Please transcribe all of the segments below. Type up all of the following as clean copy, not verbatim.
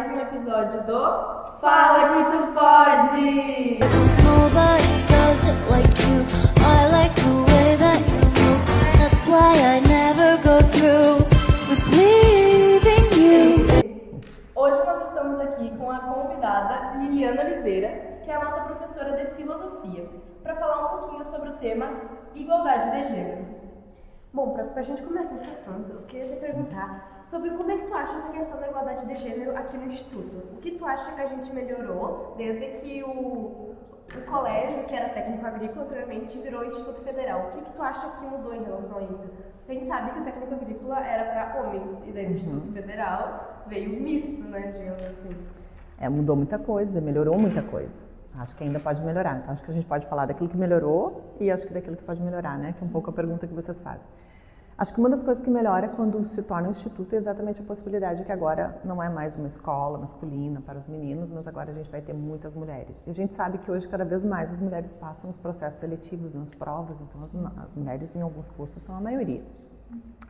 mais um episódio do Fala Que Tu Pode! Nobody does it like you. I like the way that you move. That's why I never go through with leaving you. Hoje nós estamos aqui com a convidada Liliana Oliveira, que é a nossa professora de filosofia, para falar um pouquinho sobre o tema igualdade de gênero. Bom, para a gente começar esse assunto, eu queria te perguntar sobre como é que tu acha essa questão da igualdade de gênero aqui no Instituto. O que tu acha que a gente melhorou desde que o colégio, que era técnico agrícola anteriormente, virou Instituto Federal? O que tu acha que mudou em relação a isso? A gente sabe que o técnico agrícola era para homens, e daí o Instituto Federal veio misto, né, digamos assim. Mudou muita coisa, melhorou muita coisa. Acho que ainda pode melhorar. Então, acho que a gente pode falar daquilo que melhorou e acho que daquilo que pode melhorar, né? Que é um pouco a pergunta que vocês fazem. Acho que uma das coisas que melhora quando se torna um instituto é exatamente a possibilidade que agora não é mais uma escola masculina para os meninos, mas agora a gente vai ter muitas mulheres. E a gente sabe que hoje cada vez mais as mulheres passam nos processos seletivos, nas provas, então as mulheres em alguns cursos são a maioria.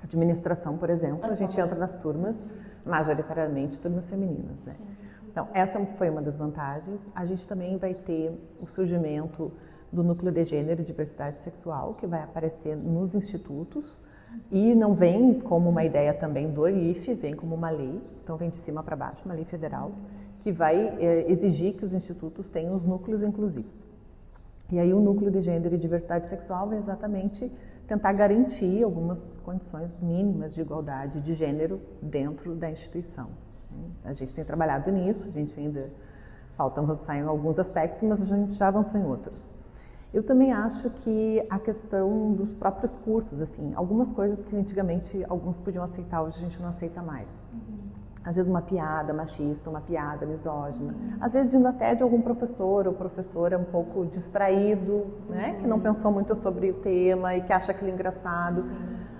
Administração, por exemplo, a gente entra nas turmas, majoritariamente turmas femininas, né? Então, essa foi uma das vantagens. A gente também vai ter o surgimento do núcleo de gênero e diversidade sexual, que vai aparecer nos institutos, e não vem como uma ideia também do IFE, vem como uma lei, então vem de cima para baixo, uma lei federal, que vai exigir que os institutos tenham os núcleos inclusivos. E aí o núcleo de gênero e diversidade sexual vai exatamente tentar garantir algumas condições mínimas de igualdade de gênero dentro da instituição. A gente tem trabalhado nisso, a gente ainda falta avançar em alguns aspectos, mas a gente já avançou em outros. Eu também acho que a questão dos próprios cursos, assim, algumas coisas que antigamente alguns podiam aceitar, hoje a gente não aceita mais. Às vezes uma piada machista, uma piada misógina, às vezes vindo até de algum professor ou professora um pouco distraído, né, que não pensou muito sobre o tema e que acha aquilo engraçado.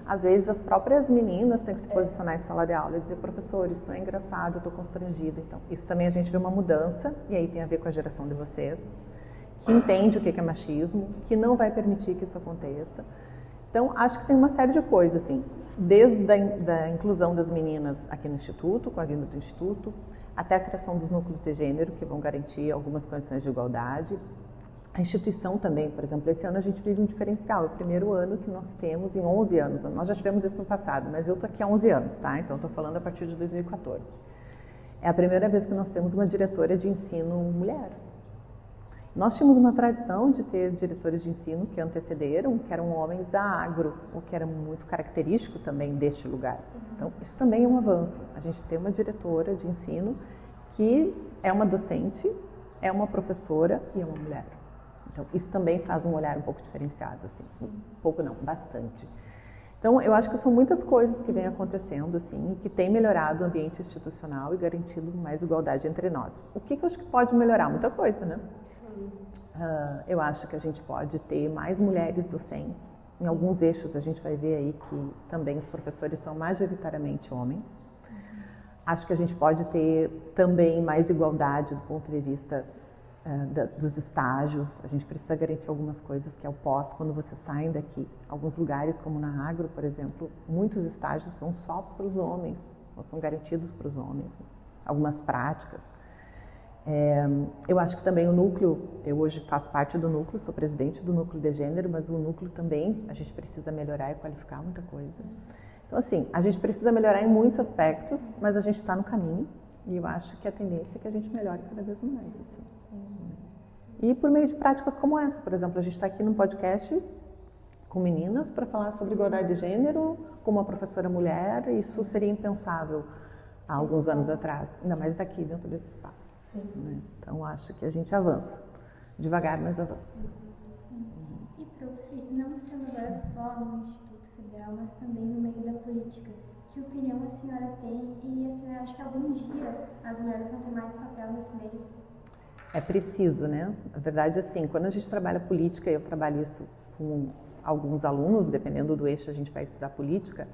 Às vezes as próprias meninas têm que se posicionar em sala de aula e dizer, professor, isso não é engraçado, eu estou constrangida. Então, isso também a gente vê uma mudança, e aí tem a ver com a geração de vocês, que entende o que é machismo, que não vai permitir que isso aconteça. Então, acho que tem uma série de coisas, assim, desde a inclusão das meninas aqui no Instituto, com a vinda do Instituto, até a criação dos núcleos de gênero, que vão garantir algumas condições de igualdade. A instituição também, por exemplo, esse ano a gente vive um diferencial, é o primeiro ano que nós temos em 11 anos, nós já tivemos isso no passado, mas eu estou aqui há 11 anos, tá? Então estou falando a partir de 2014. É a primeira vez que nós temos uma diretora de ensino mulher. Nós tínhamos uma tradição de ter diretores de ensino que antecederam, que eram homens da agro, o que era muito característico também deste lugar. Então isso também é um avanço, a gente tem uma diretora de ensino que é uma docente, é uma professora e é uma mulher. Então, isso também faz um olhar um pouco diferenciado, assim, pouco não, bastante. Então, eu acho que são muitas coisas que vêm acontecendo, assim, que têm melhorado o ambiente institucional e garantido mais igualdade entre nós. O que eu acho que pode melhorar? Muita coisa, né? Eu acho que a gente pode ter mais mulheres docentes. Em alguns eixos a gente vai ver aí que também os professores são majoritariamente homens. Acho que a gente pode ter também mais igualdade do ponto de vista dos estágios. A gente precisa garantir algumas coisas que é o pós, quando vocês saem daqui. Alguns lugares, como na agro, por exemplo, muitos estágios vão só para os homens, ou são garantidos para os homens, né? Algumas práticas. Eu acho que também o núcleo, eu hoje faço parte do núcleo, sou presidente do núcleo de gênero, mas o núcleo também, a gente precisa melhorar e qualificar muita coisa. Então, assim, a gente precisa melhorar em muitos aspectos, mas a gente está no caminho. E eu acho que a tendência é que a gente melhore cada vez mais, assim. E por meio de práticas como essa, por exemplo, a gente está aqui num podcast com meninas para falar sobre igualdade de gênero, com uma professora mulher, isso seria impensável há alguns anos atrás, ainda mais aqui dentro desse espaço. Né? Então, acho que a gente avança, devagar, mas avança. E, prof, não sendo agora só no Instituto Federal, mas também no meio da política, que opinião a senhora tem e a senhora acha que algum dia as mulheres vão ter mais papel nesse meio? É preciso, né? Na verdade, assim, quando a gente trabalha política, eu trabalho isso com alguns alunos, dependendo do eixo a gente vai estudar política,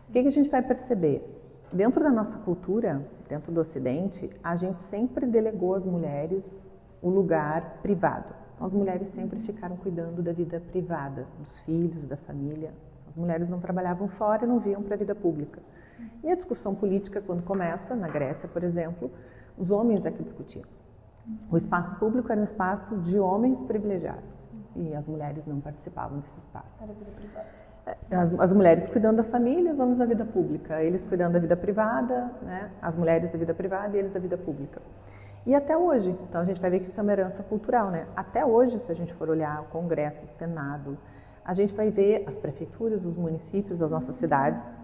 o que a gente vai perceber? Dentro da nossa cultura, dentro do Ocidente, a gente sempre delegou às mulheres o lugar privado. As mulheres sempre ficaram cuidando da vida privada, dos filhos, da família. As mulheres não trabalhavam fora e não vinham para a vida pública. E a discussão política, quando começa, na Grécia, por exemplo, Os homens é que discutiam. O espaço público era um espaço de homens privilegiados e as mulheres não participavam desse espaço. Era vida privada. As mulheres cuidando da família, os homens da vida pública, eles cuidando da vida privada, né? As mulheres da vida privada e eles da vida pública. E até hoje, então a gente vai ver que isso é uma herança cultural, né? Até hoje, se a gente for olhar o Congresso, o Senado, a gente vai ver as prefeituras, os municípios, as nossas cidades,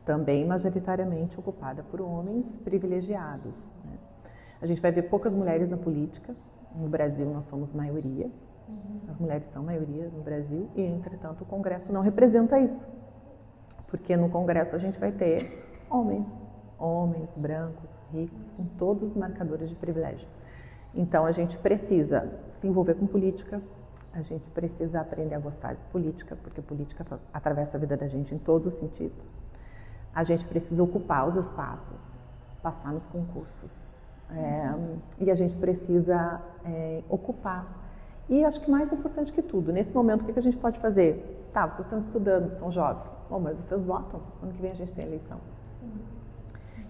também majoritariamente ocupada por homens privilegiados, né? A gente vai ver poucas mulheres na política. No Brasil nós somos maioria, as mulheres são maioria no Brasil e, entretanto, o Congresso não representa isso, porque no Congresso a gente vai ter homens brancos, ricos, com todos os marcadores de privilégio. Então a gente precisa se envolver com política, a gente precisa aprender a gostar de política, porque política atravessa a vida da gente em todos os sentidos. A gente precisa ocupar os espaços, passar nos concursos, e a gente precisa ocupar. E acho que mais importante que tudo, nesse momento, o que a gente pode fazer? Tá, vocês estão estudando, são jovens. Bom, mas vocês votam. Ano que vem a gente tem eleição. Sim.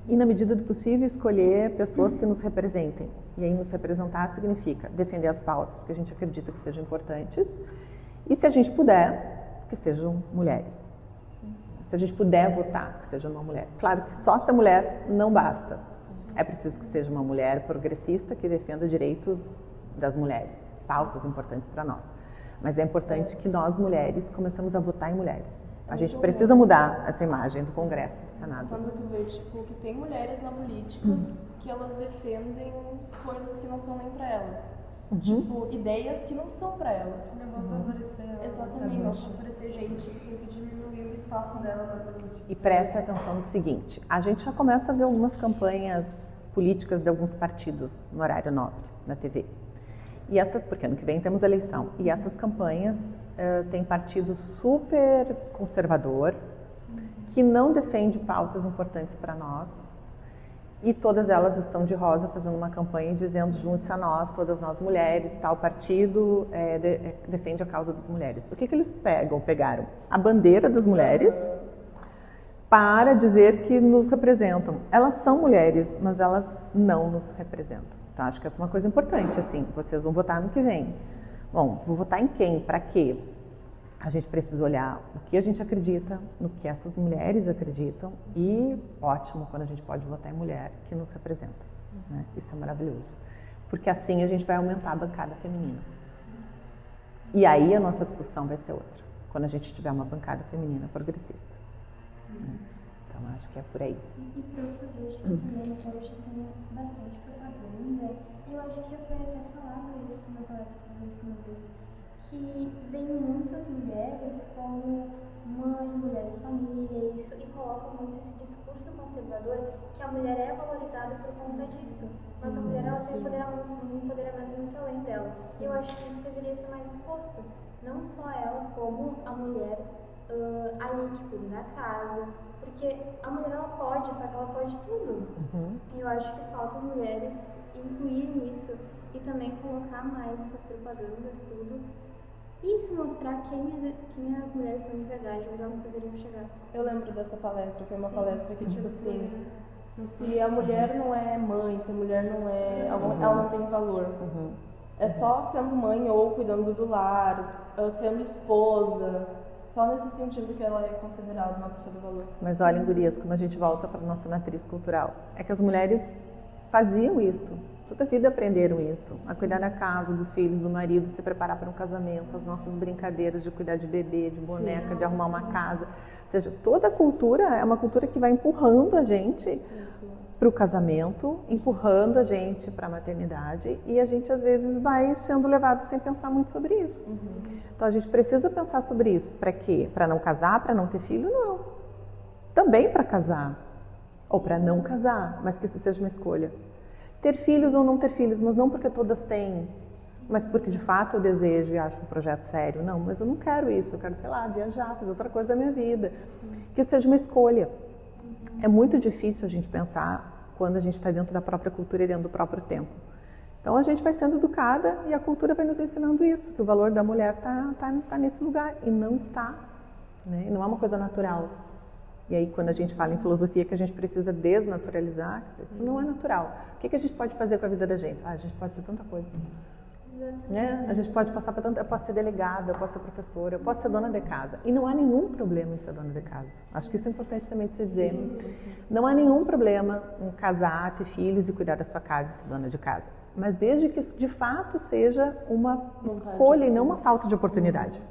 E, na medida do possível, escolher pessoas que nos representem. E aí, nos representar significa defender as pautas que a gente acredita que sejam importantes. E, se a gente puder, que sejam mulheres. Sim. Se a gente puder votar, que seja uma mulher. Claro que só ser mulher não basta. É preciso que seja uma mulher progressista que defenda direitos das mulheres. Pautas importantes para nós. Mas é importante que nós, mulheres, começamos a votar em mulheres. A gente precisa mudar essa imagem do Congresso, do Senado. Quando tu vê, tipo, que tem mulheres na política que elas defendem coisas que não são nem para elas. Tipo, ideias que não são para elas. Não vão favorecer elas. Exatamente. Vão favorecer gente que sempre diminuiu o espaço dela na política. E presta atenção no seguinte, a gente já começa a ver algumas campanhas políticas de alguns partidos no horário nobre, na TV. E porque ano que vem temos eleição. E essas campanhas têm partido super conservador, que não defende pautas importantes para nós. E todas elas estão de rosa fazendo uma campanha dizendo junte-se a nós, todas nós mulheres, tal partido defende a causa das mulheres. O que eles pegaram? A bandeira das mulheres para dizer que nos representam. Elas são mulheres, mas elas não nos representam. Então, acho que essa é uma coisa importante, assim, vocês vão votar no que vem. Bom, vou votar em quem? Para quê? A gente precisa olhar o que a gente acredita, no que essas mulheres acreditam e ótimo quando a gente pode votar em mulher que nos representa, né? Isso é maravilhoso, porque assim a gente vai aumentar a bancada feminina. E aí a nossa discussão vai ser outra, quando a gente tiver uma bancada feminina progressista. Então, acho que é por aí. E prof, eu vejo que também hoje tem bastante propaganda. Eu acho que já foi até falado isso na palestra da última vez, que vem muitas mulheres como mãe, mulher de família, isso, e colocam muito esse discurso conservador que a mulher é valorizada por conta disso. Mas a mulher ela tem um empoderamento muito além dela. E eu acho que isso deveria ser mais exposto. Não só ela, como a mulher ali que cuida da casa, porque a mulher ela pode, só que ela pode tudo. Eu acho que falta as mulheres incluírem isso e também colocar mais essas propagandas, tudo. Isso mostrar quem as mulheres são de verdade, onde elas poderiam chegar. Eu lembro dessa palestra, foi uma palestra que tipo assim, se a mulher não é mãe, se a mulher não é, ela não tem valor. É só sendo mãe ou cuidando do lar, sendo esposa. Só nesse sentido que ela é considerada uma pessoa de valor. Mas olhem, gurias, como a gente volta para a nossa matriz cultural. É que as mulheres faziam isso. Toda a vida aprenderam isso. A cuidar da casa, dos filhos, do marido, se preparar para um casamento, as nossas brincadeiras de cuidar de bebê, de boneca, de arrumar uma casa. Ou seja, toda a cultura é uma cultura que vai empurrando a gente para o casamento, empurrando a gente para a maternidade e a gente às vezes vai sendo levado sem pensar muito sobre isso. Então a gente precisa pensar sobre isso. Para quê? Para não casar, para não ter filho? Não. Também para casar. Ou para não casar, mas que isso seja uma escolha. Ter filhos ou não ter filhos, mas não porque todas têm, mas porque de fato eu desejo e acho um projeto sério. Não, mas eu não quero isso, eu quero, sei lá, viajar, fazer outra coisa da minha vida. Que isso seja uma escolha. É muito difícil a gente pensar quando a gente está dentro da própria cultura e dentro do próprio tempo. Então a gente vai sendo educada e a cultura vai nos ensinando isso, que o valor da mulher tá nesse lugar e não está, né? E não é uma coisa natural. E aí, quando a gente fala em filosofia que a gente precisa desnaturalizar, isso não é natural. O que a gente pode fazer com a vida da gente? A gente pode ser tanta coisa. Né? A gente pode passar para tanto. Eu posso ser delegada, eu posso ser professora, eu posso ser dona de casa. E não há nenhum problema em ser dona de casa. Acho que isso é importante também de se dizer. Não há nenhum problema em casar, ter filhos e cuidar da sua casa e ser dona de casa. Mas desde que isso de fato seja uma escolha e não uma falta de oportunidade.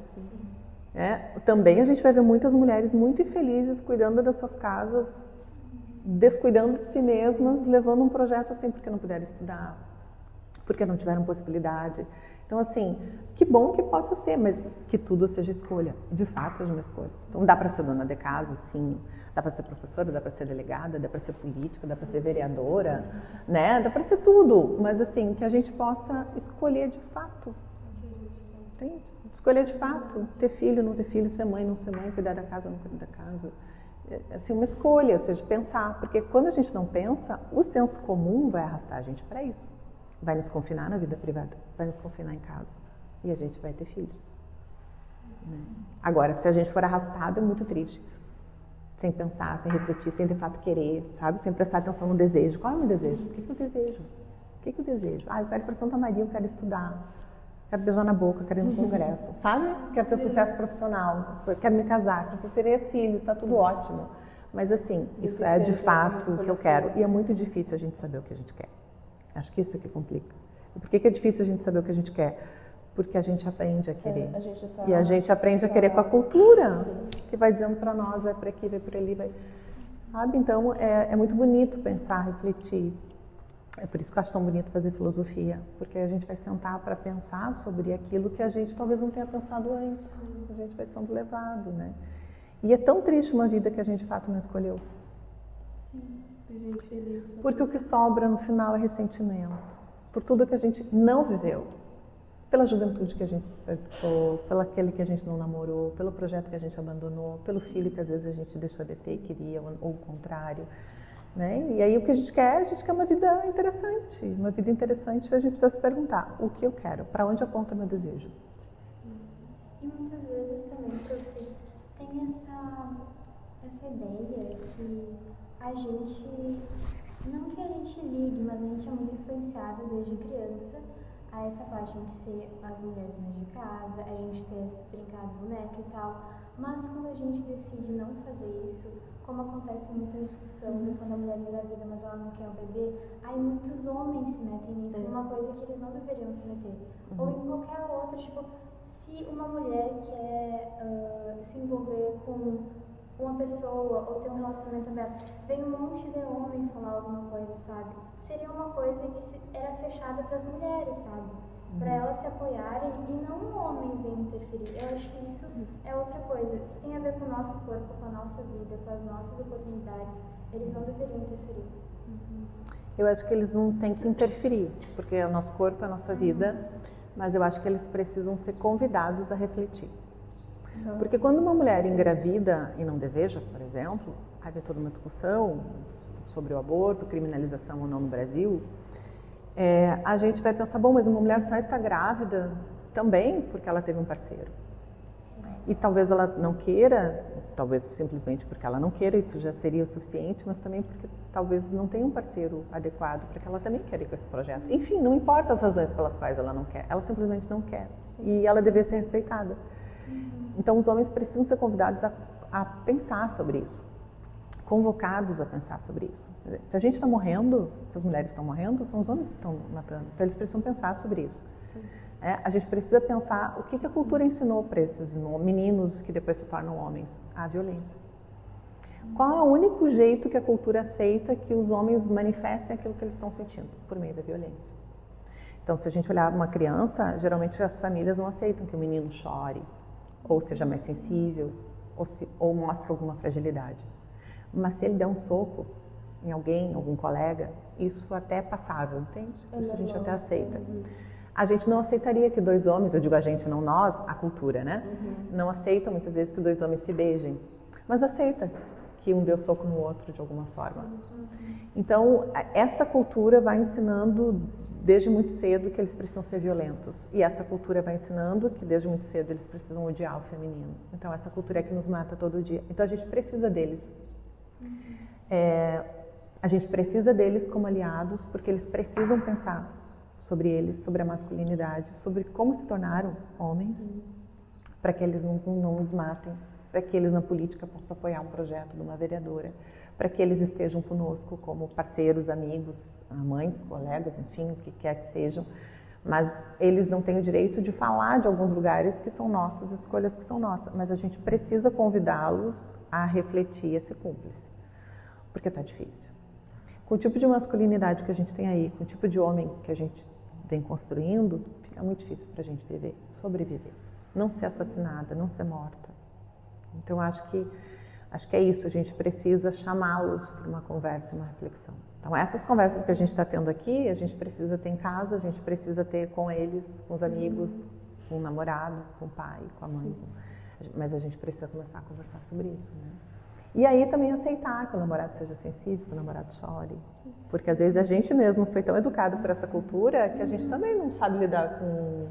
Também a gente vai ver muitas mulheres muito infelizes cuidando das suas casas, descuidando de si mesmas, levando um projeto assim porque não puderam estudar, porque não tiveram possibilidade. Então, assim, que bom que possa ser, mas que tudo seja escolha, de fato seja uma escolha. Então, dá para ser dona de casa, sim, dá para ser professora, dá para ser delegada, dá para ser política, dá para ser vereadora, né? Dá para ser tudo, mas assim, que a gente possa escolher de fato. Entende? Escolher de fato, ter filho, não ter filho, ser mãe, não ser mãe, cuidar da casa, não cuidar da casa. É assim, uma escolha, ou seja, pensar, porque quando a gente não pensa, o senso comum vai arrastar a gente para isso. Vai nos confinar na vida privada, vai nos confinar em casa. E a gente vai ter filhos. Né? Agora, se a gente for arrastado, é muito triste. Sem pensar, sem refletir, sem de fato querer, sabe? Sem prestar atenção no desejo. Qual é o meu desejo? O que eu desejo? O que eu desejo? Eu quero ir para Santa Maria, eu quero estudar. Quero beijar na boca, quero ir no congresso, sabe? Quero ter sucesso profissional, quero me casar, quero ter 3 filhos, está tudo ótimo. Mas assim, isso é de fato o que eu quero. E é muito difícil a gente saber o que a gente quer. Acho que isso é que complica. E por que é difícil a gente saber o que a gente quer? Porque a gente aprende a querer. E a gente aprende a querer com a cultura, que vai dizendo para nós, vai por aqui, vai por ali, vai... Sabe? Então, é muito bonito pensar, refletir. É por isso que eu acho tão bonito fazer filosofia, porque a gente vai sentar para pensar sobre aquilo que a gente talvez não tenha pensado antes. A gente vai sendo levado, né? E é tão triste uma vida que a gente de fato não escolheu. Porque o que sobra no final é ressentimento. Por tudo que a gente não viveu. Pela juventude que a gente desperdiçou, pelo aquele que a gente não namorou, pelo projeto que a gente abandonou, pelo filho que às vezes a gente deixou de ter e queria, ou o contrário. Né? E aí o que a gente quer uma vida interessante. Uma vida interessante, a gente precisa se perguntar, o que eu quero? Para onde aponta meu desejo? E muitas vezes também, Sophie, tem essa ideia que a gente, não que a gente ligue, mas a gente é muito influenciado desde criança a essa parte de ser as mulheres mais de casa, a gente ter brincado de boneca e tal. Mas quando a gente decide não fazer isso, como acontece muita discussão de quando a mulher engravida, mas ela não quer o bebê, aí muitos homens se metem nisso, uma coisa que eles não deveriam se meter. Ou em qualquer outro, tipo, se uma mulher quer se envolver com uma pessoa ou ter um relacionamento aberto, vem um monte de homem falar alguma coisa, sabe? Seria uma coisa que era fechada para as mulheres, sabe? Para elas se apoiarem e não um homem vir interferir. Eu acho que isso é outra coisa. Se tem a ver com o nosso corpo, com a nossa vida, com as nossas oportunidades, eles não deveriam interferir. Eu acho que eles não têm que interferir, porque é o nosso corpo, é a nossa vida, mas eu acho que eles precisam ser convidados a refletir. Porque quando uma mulher engravida e não deseja, por exemplo, aí vem toda uma discussão sobre o aborto, criminalização ou não no Brasil, a gente vai pensar, bom, mas uma mulher só está grávida também porque ela teve um parceiro. E talvez ela não queira, talvez simplesmente porque ela não queira, isso já seria o suficiente, mas também porque talvez não tenha um parceiro adequado para que ela também queira ir com esse projeto. Enfim, não importa as razões pelas quais ela não quer, ela simplesmente não quer. E ela deve ser respeitada. Então os homens precisam ser convidados a pensar sobre isso, convocados a pensar sobre isso. Se a gente está morrendo, se as mulheres estão morrendo, são os homens que estão matando. Então eles precisam pensar sobre isso. A gente precisa pensar o que a cultura ensinou para esses meninos que depois se tornam homens? A violência. Qual é o único jeito que a cultura aceita que os homens manifestem aquilo que eles estão sentindo? Por meio da violência. Então, se a gente olhar uma criança, geralmente as famílias não aceitam que o menino chore, ou seja mais sensível, ou mostre alguma fragilidade. Mas se ele der um soco em alguém, algum colega, isso até é passável, entende? Isso a gente até aceita. A gente não aceitaria que 2 homens, eu digo a gente, não nós, a cultura, né? Não aceita muitas vezes que 2 homens se beijem, mas aceita que um deu soco no outro de alguma forma. Então, essa cultura vai ensinando desde muito cedo que eles precisam ser violentos. E essa cultura vai ensinando que desde muito cedo eles precisam odiar o feminino. Então, essa cultura é que nos mata todo dia. Então, a gente precisa deles. A gente precisa deles como aliados, porque eles precisam pensar sobre eles, sobre a masculinidade, sobre como se tornaram homens, para que eles não nos matem, para que eles na política possam apoiar um projeto de uma vereadora, para que eles estejam conosco como parceiros, amigos, amantes, colegas, enfim, o que quer que sejam, mas eles não têm o direito de falar de alguns lugares que são nossos, escolhas que são nossas, mas a gente precisa convidá-los a refletir esse cúmplice, porque está difícil. Com o tipo de masculinidade que a gente tem aí, com o tipo de homem que a gente vem construindo, fica muito difícil para a gente viver, sobreviver, não ser assassinada, não ser morta. Então acho que é isso, a gente precisa chamá-los para uma conversa e uma reflexão. Então essas conversas que a gente está tendo aqui, a gente precisa ter em casa, a gente precisa ter com eles, com os amigos, com o namorado, com o pai, com a mãe. Mas a gente precisa começar a conversar sobre isso, né? E aí também aceitar que o namorado seja sensível, que o namorado chore. Porque às vezes a gente mesmo foi tão educado por essa cultura que a gente também não sabe lidar com um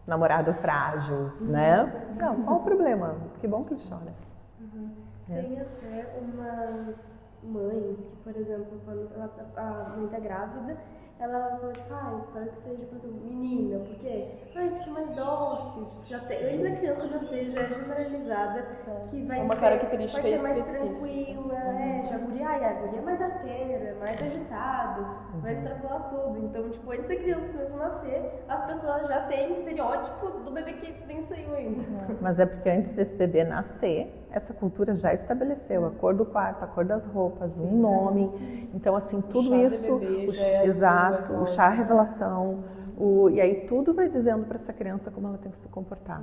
namorado frágil, né? Não, qual o problema? Que bom que ele chora. Tem até umas mães que, por exemplo, quando a mãe tá grávida, ela fala, tipo, espero que seja, por exemplo, menina, porque é mais dócil, já tem, antes da criança nascer, já é generalizada, que vai uma ser, característica vai ser mais específica. tranquila, já a guria é mais arteira, mais agitado, vai extrapolar tudo. Então, tipo, antes da criança mesmo nascer, as pessoas já têm estereótipo do bebê que nem saiu ainda. Mas é porque antes desse bebê nascer, essa cultura já estabeleceu a cor do quarto, a cor das roupas, um nome. Então, assim, tudo isso, exato, o chá revelação, e aí tudo vai dizendo para essa criança como ela tem que se comportar.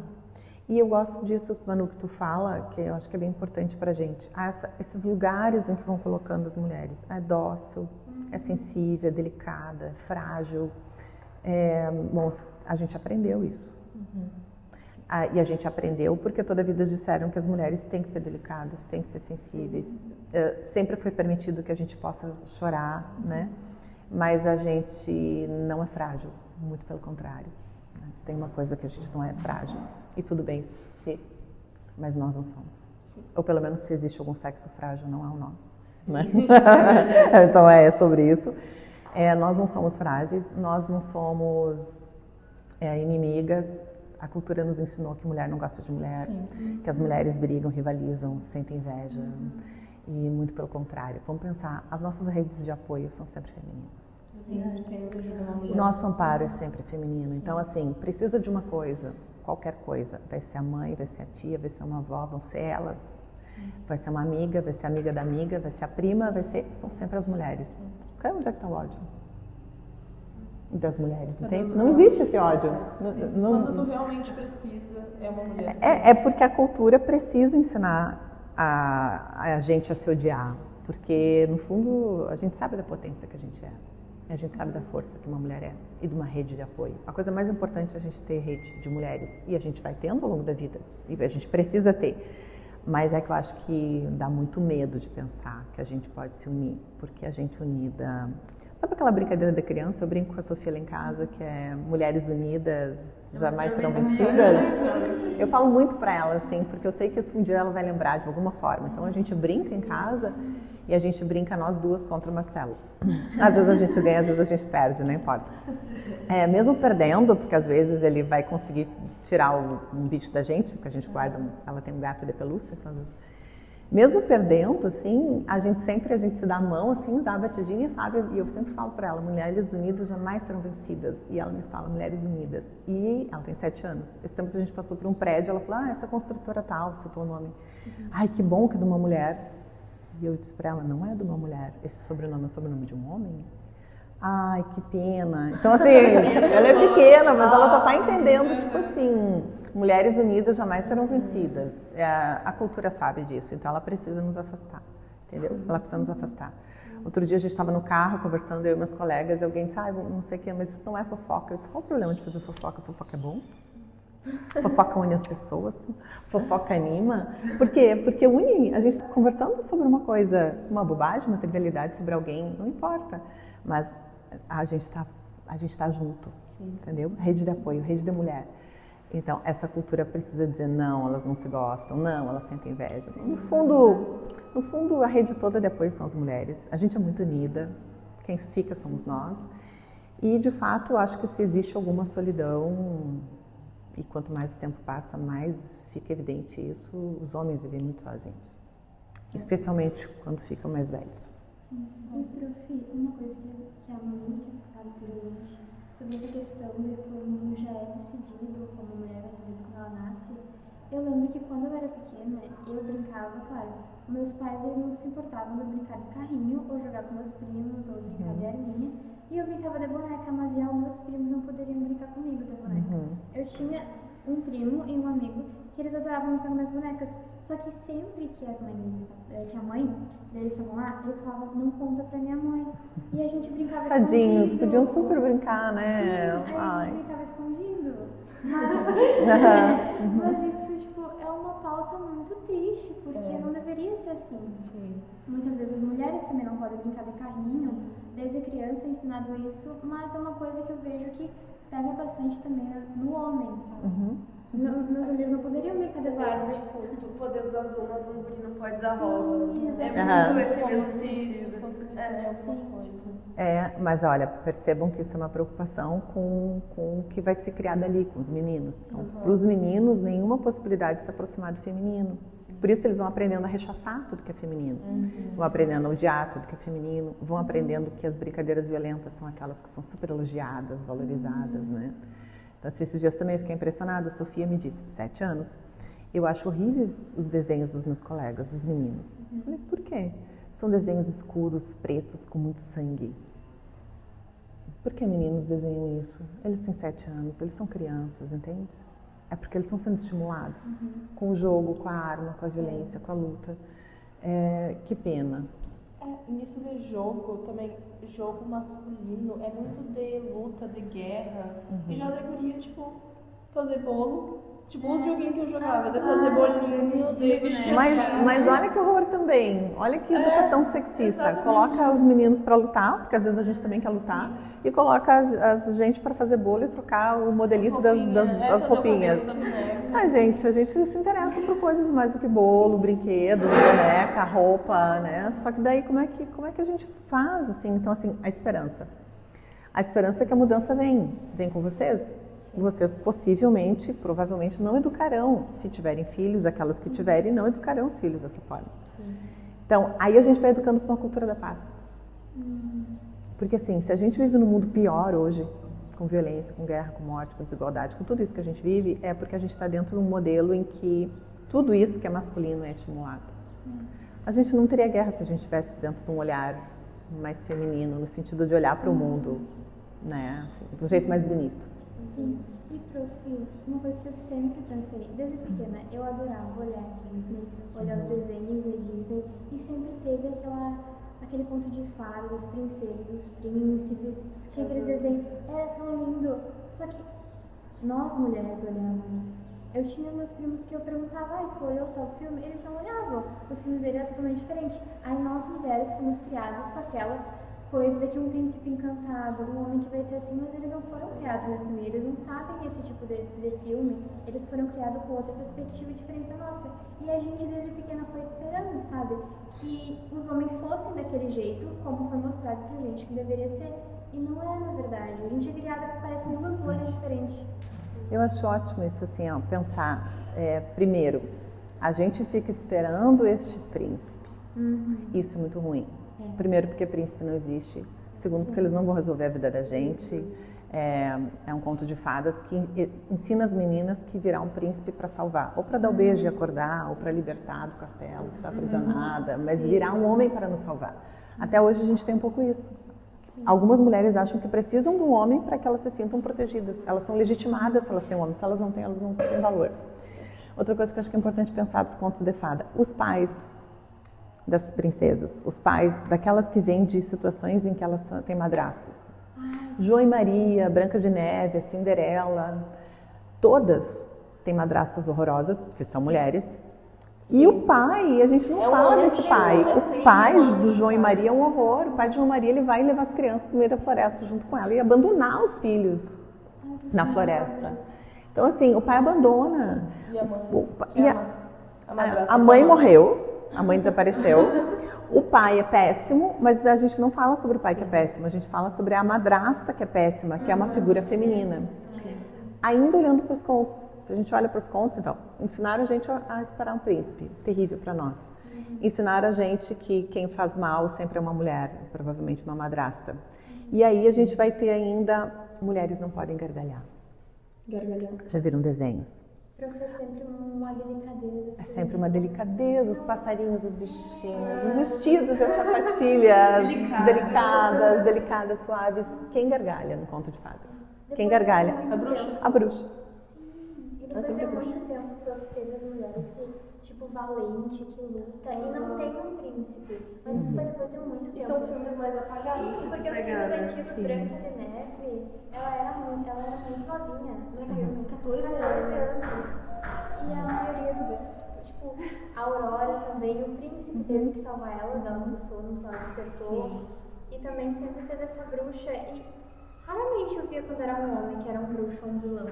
E eu gosto disso, Manu, que tu fala, que eu acho que é bem importante pra gente. Esses lugares em que vão colocando as mulheres. É dócil, é sensível, é delicada, é frágil. Bom, a gente aprendeu isso. E a gente aprendeu porque toda a vida disseram que as mulheres têm que ser delicadas, têm que ser sensíveis. Sempre foi permitido que a gente possa chorar, né? Mas a gente não é frágil, muito pelo contrário. Se tem uma coisa que a gente não é frágil, e tudo bem se, mas nós não somos. Ou pelo menos se existe algum sexo frágil, não é o nosso. Né? Então é sobre isso. Nós não somos frágeis, nós não somos inimigas. A cultura nos ensinou que mulher não gosta de mulher, que as mulheres brigam, rivalizam, sentem inveja. E muito pelo contrário. Vamos pensar, as nossas redes de apoio são sempre femininas. O nosso amparo é sempre feminino. Então, assim, precisa de uma coisa, qualquer coisa. Vai ser a mãe, vai ser a tia, vai ser uma avó, vão ser elas. Vai ser uma amiga, vai ser a amiga da amiga, vai ser a prima, são sempre as mulheres. Onde é que está o ódio? Das mulheres, entende? Não existe esse ódio. Quando tu realmente precisa, é uma mulher. É porque a cultura precisa ensinar a gente a se odiar. Porque, no fundo, a gente sabe da potência que a gente é. A gente sabe da força que uma mulher é e de uma rede de apoio. A coisa mais importante é a gente ter rede de mulheres. E a gente vai tendo ao longo da vida. E a gente precisa ter. Mas é que eu acho que dá muito medo de pensar que a gente pode se unir. Porque a gente unida... Sabe aquela brincadeira da criança? Eu brinco com a Sofia lá em casa, que é mulheres unidas jamais serão vencidas. Eu falo muito pra ela, assim, porque eu sei que um dia ela vai lembrar de alguma forma. Então a gente brinca em casa e a gente brinca nós duas contra o Marcelo. Às vezes a gente ganha, às vezes a gente perde, não importa. Mesmo perdendo, porque às vezes ele vai conseguir tirar um bicho da gente, porque a gente guarda, ela tem um gato de pelúcia, então mesmo perdendo, assim, a gente se dá a mão, assim, dá a batidinha, sabe? E eu sempre falo pra ela, mulheres unidas jamais serão vencidas. E ela me fala, mulheres unidas. E ela tem 7 anos. Esse tempo a gente passou por um prédio, ela falou, essa construtora tal, citou o nome. Ai, que bom que é de uma mulher. E eu disse pra ela, não é de uma mulher, esse sobrenome é o sobrenome de um homem? Ai, que pena. Então, assim, ela é pequena, mas ela já tá entendendo, tipo assim... Mulheres unidas jamais serão vencidas. A cultura sabe disso, então ela precisa nos afastar, entendeu? Ela precisa nos afastar. Outro dia a gente estava no carro conversando, eu e meus colegas, e alguém disse, não sei o que, mas isso não é fofoca. Eu disse, qual o problema de fazer fofoca? Fofoca é bom? Fofoca une as pessoas, fofoca anima. Por quê? Porque une, a gente está conversando sobre uma coisa, uma bobagem, uma trivialidade sobre alguém, não importa. Mas a gente está junto, entendeu? Rede de apoio, rede de mulher. Então, essa cultura precisa dizer não, elas não se gostam, não, elas sentem inveja. No fundo, a rede toda de apoio são as mulheres. A gente é muito unida, quem fica somos nós. E, de fato, acho que se existe alguma solidão, e quanto mais o tempo passa, mais fica evidente isso, os homens vivem muito sozinhos. Especialmente quando ficam mais velhos. Sim. E, prof, uma coisa que a mãe tinha citado anteriormente, sobre essa questão de quando já é decidido como a mulher vai ser vista quando ela nasce. Eu lembro que quando eu era pequena, eu brincava, claro, meus pais eles não se importavam de brincar de carrinho, ou jogar com meus primos, ou brincar de arminha, e eu brincava de boneca, mas já os meus primos não poderiam brincar comigo de boneca. Eu tinha um primo e um amigo que eles adoravam brincar com minhas bonecas, só que sempre que a mãe deles estavam lá, eles falavam, não conta pra minha mãe. E a gente brincava Tadinhos, escondido. podiam super brincar, né? Sim, aí a gente brincava escondido. Mas, mas isso, tipo, é uma pauta muito triste, porque não deveria ser assim. Sim. Muitas vezes as mulheres também não podem brincar de carrinho, desde criança é ensinado isso, mas é uma coisa que eu vejo que pega bastante também no homem, sabe? Meus amigos não poderiam brincar de Barbie. Tipo, tu poder usar azul, mas um guri não pode usar rosa. Sim, É muito esse Como mesmo se isso sentido. fosse definir alguma coisa. Mas olha, percebam que isso é uma preocupação com o que vai ser criado ali, com os meninos. Então, para os meninos, nenhuma possibilidade de se aproximar do feminino. Por isso eles vão aprendendo a rechaçar tudo que é feminino, vão aprendendo a odiar tudo que é feminino, vão aprendendo que as brincadeiras violentas são aquelas que são super elogiadas, valorizadas, né? Então, esses dias também eu fiquei impressionada, a Sofia me disse, 7 anos, eu acho horríveis os desenhos dos meus colegas, dos meninos. Eu falei, por quê? São desenhos escuros, pretos, com muito sangue. Por que meninos desenham isso? Eles têm 7 anos, eles são crianças, entende? É porque eles estão sendo estimulados com o jogo, com a arma, com a violência, com a luta. Que pena. Nisso de jogo, também, jogo masculino é muito de luta, de guerra. E já da guria, tipo, fazer bolo. Tipo, os joguinhos que eu jogava, de fazer bolinho, de vestir. Mas olha que horror também. Olha que educação sexista. Exatamente. Coloca os meninos para lutar, porque às vezes a gente também quer lutar, e coloca a gente para fazer bolo e trocar o modelito das roupinhas. A gente se interessa por coisas mais do que bolo, brinquedo, boneca, roupa, né? Só que daí como é que a gente faz assim? Então assim, a esperança é que a mudança vem com vocês. Vocês possivelmente, provavelmente não educarão, se tiverem filhos, aquelas que tiverem, não educarão os filhos dessa forma. Sim. Então, aí a gente vai educando para uma cultura da paz. Porque assim, se a gente vive num mundo pior hoje, com violência, com guerra, com morte, com desigualdade, com tudo isso que a gente vive, é porque a gente está dentro de um modelo em que tudo isso que é masculino é estimulado. A gente não teria guerra se a gente estivesse dentro de um olhar mais feminino, no sentido de olhar para o mundo, né, assim, de um jeito mais bonito. Sim, e prof, uma coisa que eu sempre pensei, desde pequena, eu adorava olhar Disney, olhar os desenhos da Disney, e sempre teve aquele conto de fadas, as princesas, os príncipes, tinha aqueles desenhos, era tão lindo, só que nós mulheres olhávamos. Eu tinha meus primos que eu perguntava, tu olhou tal filme? Eles não olhavam, o filme dele era totalmente diferente. Aí nós mulheres fomos criadas com aquela coisa de que um príncipe encantado, um homem que vai ser assim, mas eles não foram criados nesse meio, eles não sabem esse tipo de filme, eles foram criados com outra perspectiva diferente da nossa. E a gente desde pequena foi esperando, sabe, que os homens fossem daquele jeito, como foi mostrado pra gente que deveria ser, e não é na verdade. A gente é criada que parecem duas bolhas diferentes. Eu acho ótimo isso assim, ó, pensar, primeiro, a gente fica esperando este príncipe, isso é muito ruim. Primeiro porque príncipe não existe, segundo porque eles não vão resolver a vida da gente, é um conto de fadas que ensina as meninas que virá um príncipe para salvar, ou para dar o beijo e acordar, ou para libertar do castelo, que está aprisionada, mas virá um homem para nos salvar. Até hoje a gente tem um pouco isso. Algumas mulheres acham que precisam de um homem para que elas se sintam protegidas, elas são legitimadas se elas têm um homem, se elas não têm, elas não têm valor. Outra coisa que eu acho que é importante pensar dos contos de fada, os pais das princesas, os pais daquelas que vêm de situações em que elas têm madrastas. João e Maria, Branca de Neve, a Cinderela, Todas têm madrastas horrorosas, que são mulheres. E o pai, a gente não fala desse pai. O pai do João e Maria é um horror. O pai de João e Maria, ele vai levar as crianças para o meio da floresta junto com ela e abandonar os filhos na floresta. Então, assim, o pai abandona. E a mãe? A mãe morreu, a mãe desapareceu. O pai é péssimo, mas a gente não fala sobre o pai que é péssimo. A gente fala sobre a madrasta que é péssima, que é uma figura feminina. Ainda olhando para os contos. Se a gente olha para os contos, então, ensinaram a gente a esperar um príncipe, terrível para nós. Ensinaram a gente que quem faz mal sempre é uma mulher, provavelmente uma madrasta. E aí a gente vai ter ainda, mulheres não podem gargalhar. Já viram desenhos? Prof, é sempre uma delicadeza. É sempre uma delicadeza, os passarinhos, os bichinhos, os vestidos e as sapatilhas delicadas, suaves. Quem gargalha no conto de fadas? Quem gargalha? A bruxa. A bruxa. E depois de muito tempo, Prof, teve as mulheres que, tipo, valente, que luta, e não tem um príncipe. Mas isso foi depois de muito tempo. E são filmes mais apagados. Sim, porque os filmes antigos, Branca de Neve, ela era muito novinha no filme, 14 anos. E a maioria dos, tipo, a Aurora também, o príncipe teve que salvar ela do sono que ela despertou. E também sempre teve essa bruxa. E raramente eu via quando era um homem que era um bruxo ou um vilão.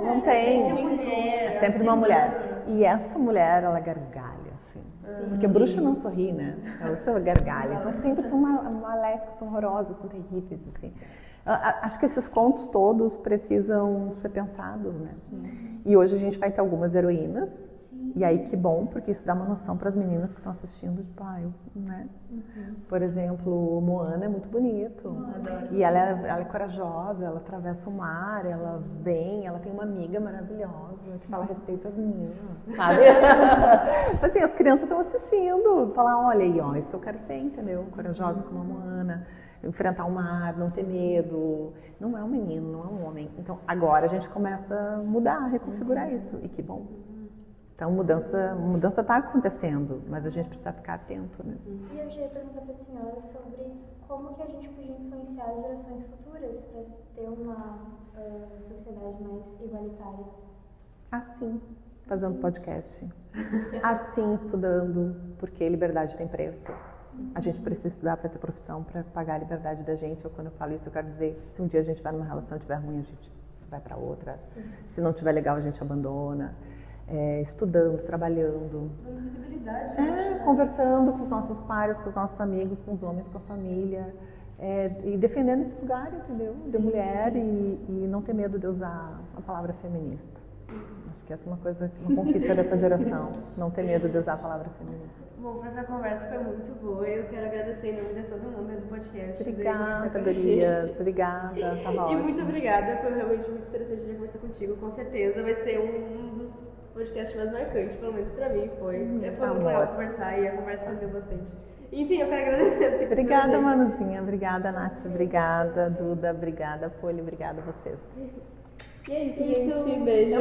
Não tem. É sempre uma mulher. E essa mulher, ela gargalha, assim. Porque a bruxa não sorri, né? A bruxa gargalha. Então sempre são maléficas, são horrorosas, são terríveis, assim. Acho que esses contos todos precisam ser pensados, né? E hoje a gente vai ter algumas heroínas. E aí que bom, porque isso dá uma noção para as meninas que estão assistindo de pai, né? Por exemplo, Moana é muito bonito. E ela é corajosa, ela atravessa o mar, ela vem, ela tem uma amiga maravilhosa que fala a respeito às meninas, sabe? Assim, as crianças estão assistindo, falar, olha aí, ó, isso que eu quero ser, entendeu? Corajosa como a Moana, enfrentar o mar, não ter medo. Não é um menino, não é um homem. Então agora a gente começa a mudar, a reconfigurar isso, e que bom. Então, mudança está acontecendo, mas a gente precisa ficar atento, né? E eu já ia perguntar para a senhora sobre como que a gente podia influenciar as gerações futuras para ter uma sociedade mais igualitária. Assim, fazendo podcast. Assim, estudando, porque liberdade tem preço. A gente precisa estudar para ter profissão, para pagar a liberdade da gente. Ou quando eu falo isso, eu quero dizer, se um dia a gente vai numa relação e estiver ruim, a gente vai para outra. Se não estiver legal, a gente abandona. Estudando, trabalhando, Visibilidade, conversando com os nossos pares, com os nossos amigos, com os homens, com a família, e defendendo esse lugar, entendeu? De mulher e não ter medo de usar a palavra feminista. Acho que essa é uma conquista dessa geração, não ter medo de usar a palavra feminista. Bom, a conversa foi muito boa. Eu quero agradecer em nome de todo mundo do podcast. Obrigada, Gurias. Obrigada, tava ótimo. E muito obrigada, foi realmente muito interessante de conversar contigo. Com certeza vai ser um dos podcasts mais marcantes, pelo menos pra mim foi. Foi muito legal conversar e a conversa rendeu bastante. Enfim, eu quero agradecer. Obrigada, Manuzinha. Obrigada, Nath. Obrigada, Duda. Obrigada, Poli. Obrigada a vocês. E é isso, gente. Beijo.